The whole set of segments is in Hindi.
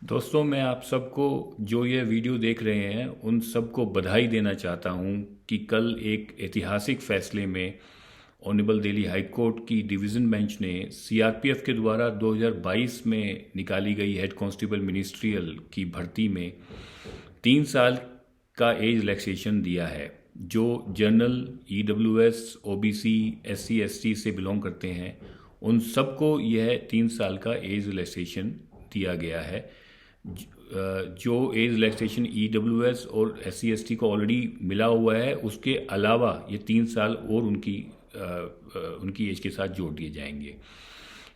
दोस्तों, मैं आप सबको जो ये वीडियो देख रहे हैं उन सबको बधाई देना चाहता हूं कि कल एक ऐतिहासिक फैसले में ऑनरेबल दिल्ली हाई कोर्ट की डिवीज़न बेंच ने सीआरपीएफ के द्वारा 2022 में निकाली गई हेड कांस्टेबल मिनिस्ट्रियल की भर्ती में 3 साल का एज रिलैक्सेशन दिया है। जो general, EWS, OBC, SC, ST से बिलोंग करते हैं उन सबको यह 3 साल का एज रिलैक्सेशन दिया गया है। जो एज रिलैक्सेशन ईडब्ल्यूएस और एससी एसटी को ऑलरेडी मिला हुआ है, उसके अलावा ये 3 साल और उनकी एज के साथ जोड़ दिए जाएंगे।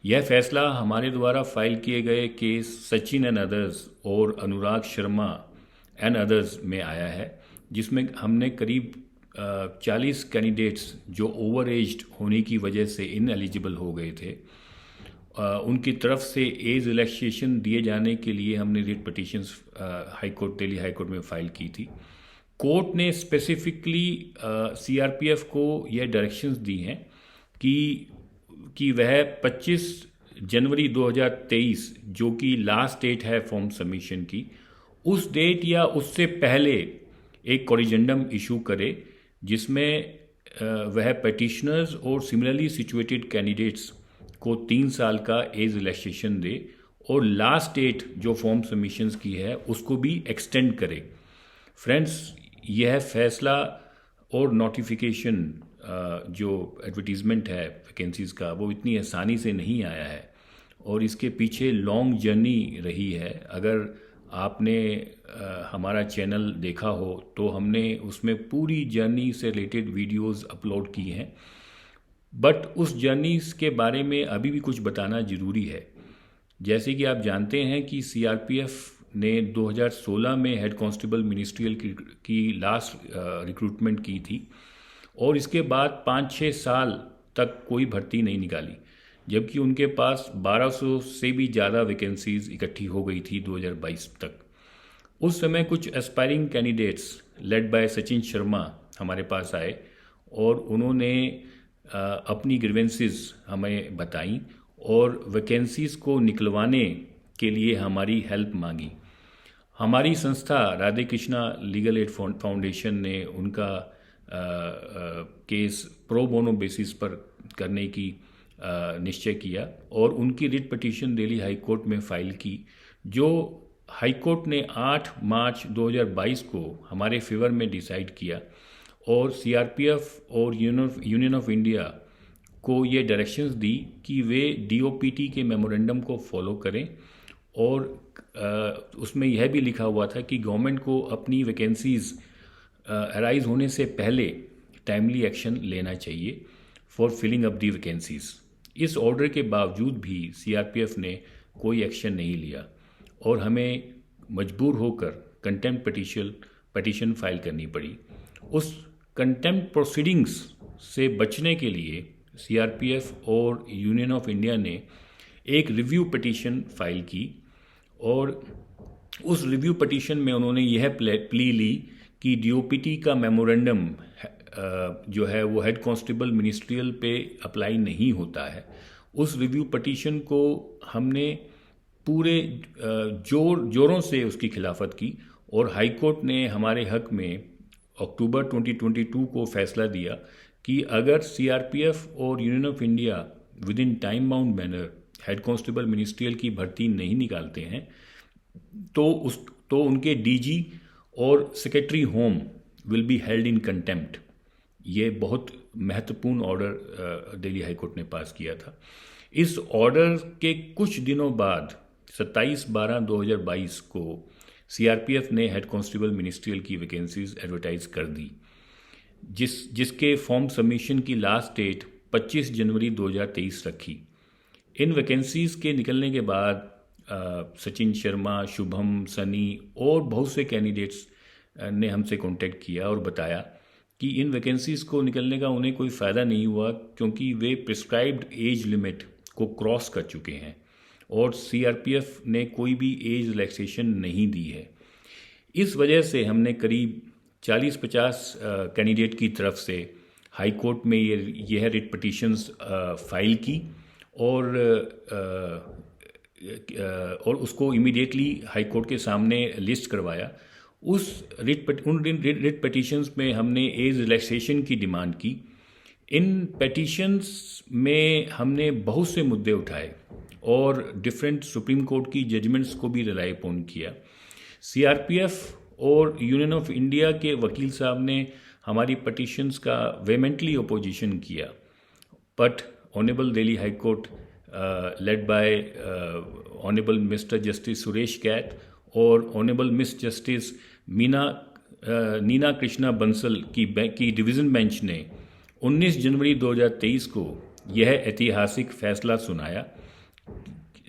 यह फैसला हमारे द्वारा फाइल किए गए केस सचिन एंड अदर्स और अनुराग शर्मा एंड अदर्स में आया है, जिसमें हमने करीब 40 कैंडिडेट्स जो ओवर एज्ड होने की वजह से इनएलिजिबल हो गए थे, उनकी तरफ से एज रिलैक्सेशन दिए जाने के लिए हमने writ petitions Delhi high court में फाइल की थी। कोर्ट ने स्पेसिफिकली सीआरपीएफ को यह डायरेक्शंस दी हैं कि वह 25 जनवरी 2023, जो कि लास्ट डेट है फॉर्म सबमिशन की, उस डेट या उससे पहले एक कोरिजेंडम इशू करे, जिसमें वह पिटिशनर्स और सिमिलरली सिचुएटेड कैंडिडेट्स को 3 साल का एज रिलैक्सेशन दे और लास्ट डेट जो फॉर्म सबमिशंस की है उसको भी एक्सटेंड करे। फ्रेंड्स, यह फैसला और नोटिफिकेशन जो एडवर्टीज़मेंट है वैकेंसीज़ का, वो इतनी आसानी से नहीं आया है और इसके पीछे लॉन्ग जर्नी रही है। अगर आपने हमारा चैनल देखा हो तो हमने उसमें पूरी जर्नी से रिलेटेड वीडियोस अपलोड की हैं, बट उस जर्नी के बारे में अभी भी कुछ बताना ज़रूरी है। जैसे कि आप जानते हैं कि सीआरपीएफ ने 2016 में हेड कांस्टेबल मिनिस्ट्रियल की लास्ट रिक्रूटमेंट की थी और इसके बाद 5-6 साल तक कोई भर्ती नहीं निकाली, जबकि उनके पास 1200 से भी ज़्यादा वैकेंसीज इकट्ठी हो गई थी 2022 तक। उस समय कुछ aspiring candidates led by Sachin Sharma हमारे पास आए और उन्होंने अपनी ग्रीवेंसेस हमें बताई और वैकेंसीज को निकलवाने के लिए हमारी हेल्प मांगी। हमारी संस्था Radhe Krishna legal aid foundation ने उनका केस प्रो बोनो बेसिस पर करने की निश्चय किया और उनकी writ petition Delhi high court में फाइल की, जो हाई कोर्ट ने 8 मार्च 2022 को हमारे फेवर में डिसाइड किया और सीआरपीएफ और यूनियन ऑफ इंडिया को ये डायरेक्शंस दी कि वे डीओपीटी के मेमोरेंडम को फॉलो करें और उसमें यह भी लिखा हुआ था कि गवर्नमेंट को अपनी वैकेंसीज अराइज होने से पहले टाइमली एक्शन लेना चाहिए for filling up the vacancies. इस ऑर्डर के बावजूद भी सीआरपीएफ ने कोई एक्शन नहीं लिया और हमें मजबूर होकर कंटेम्प्ट पिटीशन फाइल करनी पड़ी। उस कंटेम्प्ट प्रोसीडिंग्स से बचने के लिए सीआरपीएफ और यूनियन ऑफ इंडिया ने एक रिव्यू पिटीशन फाइल की और उस रिव्यू पिटीशन में उन्होंने यह प्ली ली कि डीओपीटी का मेमोरेंडम जो है वो हेड कांस्टेबल मिनिस्ट्रियल पे अप्लाई नहीं होता है। उस रिव्यू पिटीशन को हमने पूरे जोरों से उसकी खिलाफत की और हाई कोर्ट ने हमारे हक में अक्टूबर 2022 को फैसला दिया कि अगर सीआरपीएफ और union of India with in time bound manner head constable ministerial की भर्ती नहीं निकालते हैं तो उनके डीजी और secretary home will be held in contempt. ये बहुत महत्वपूर्ण ऑर्डर दिल्ली हाई कोर्ट ने पास किया था। इस ऑर्डर के कुछ दिनों बाद 27/12/2022 को सीआरपीएफ ने हेड कांस्टेबल मिनिस्ट्रियल की वैकेंसीज एडवर्टाइज कर दी, जिसके फॉर्म सबमिशन की लास्ट डेट 25 जनवरी 2023 रखी। इन वैकेंसीज के निकलने के बाद सचिन शर्मा, शुभम, सनी और बहुत से कैंडिडेट्स ने हमसे कांटेक्ट किया और बताया कि इन वैकेंसीज को निकलने का उन्हें कोई फ़ायदा नहीं हुआ क्योंकि वे प्रिस्क्राइब्ड एज लिमिट को क्रॉस कर चुके हैं और सीआरपीएफ ने कोई भी एज रिलैक्सेशन नहीं दी है। इस वजह से हमने करीब 40-50 कैंडिडेट की तरफ से हाई कोर्ट में यह रिट पिटीशंस फाइल की और और उसको इमीडिएटली हाई कोर्ट के सामने लिस्ट करवाया। उन रिट पिटिशंस में हमने एज रिलैक्सेशन की डिमांड की। इन पिटिशंस में हमने बहुत से मुद्दे उठाए और डिफरेंट सुप्रीम कोर्ट की जजमेंट्स को भी रिलाई अपॉन किया। सीआरपीएफ और यूनियन ऑफ इंडिया के वकील साहब ने हमारी पिटिशंस का वेहेमेंटली अपोजिशन किया, but honourable Delhi high court led by honourable mister justice Suresh Kait और honourable miss justice Neena Krishna Bansal की डिवीज़न बेंच ने 19 जनवरी 2023 को यह ऐतिहासिक फैसला सुनाया,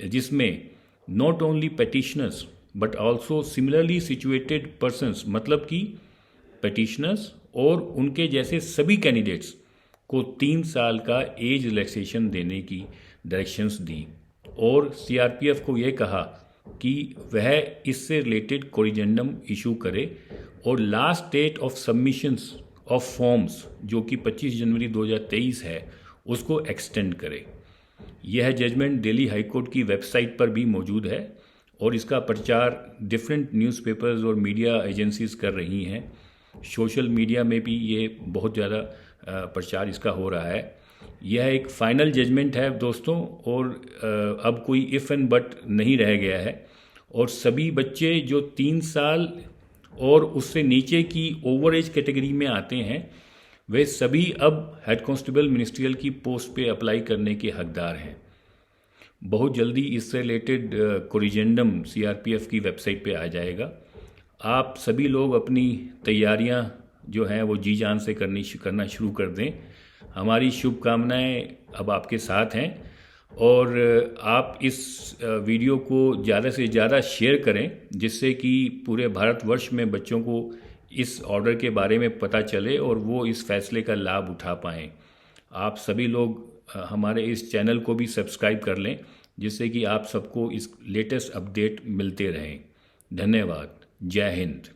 जिसमें not only petitioners but also similarly situated persons, मतलब कि पिटिशनर्स और उनके जैसे सभी कैंडिडेट्स को 3 साल का एज रिलैक्सेशन देने की डायरेक्शंस दी और सीआरपीएफ को यह कहा कि वह इससे रिलेटेड कोरिजेंडम इशू करे और last date of submissions of forms, जो कि 25 जनवरी 2023 है, उसको एक्सटेंड करे। यह जजमेंट दिल्ली हाई कोर्ट की वेबसाइट पर भी मौजूद है और इसका प्रचार डिफरेंट न्यूज़पेपर्स और मीडिया एजेंसीज कर रही हैं। सोशल मीडिया में भी ये बहुत ज़्यादा प्रचार इसका हो रहा है। यह एक फाइनल जजमेंट है दोस्तों, और अब कोई इफ़ एंड बट नहीं रह गया है और सभी बच्चे जो 3 साल और उससे नीचे की ओवर एज कैटेगरी में आते हैं, वे सभी अब हेड कांस्टेबल मिनिस्ट्रियल की पोस्ट पे अप्लाई करने के हकदार हैं। बहुत जल्दी इससे रिलेटेड कोरिजेंडम सीआरपीएफ की वेबसाइट पे आ जाएगा। आप सभी लोग अपनी तैयारियां जो हैं वो जी जान से करना शुरू कर दें। हमारी शुभकामनाएं अब आपके साथ हैं और आप इस वीडियो को ज़्यादा से ज़्यादा शेयर करें, जिससे कि पूरे भारतवर्ष में बच्चों को इस ऑर्डर के बारे में पता चले और वो इस फैसले का लाभ उठा पाएँ। आप सभी लोग हमारे इस चैनल को भी सब्सक्राइब कर लें, जिससे कि आप सबको इस लेटेस्ट अपडेट मिलते रहें। धन्यवाद। जय हिंद।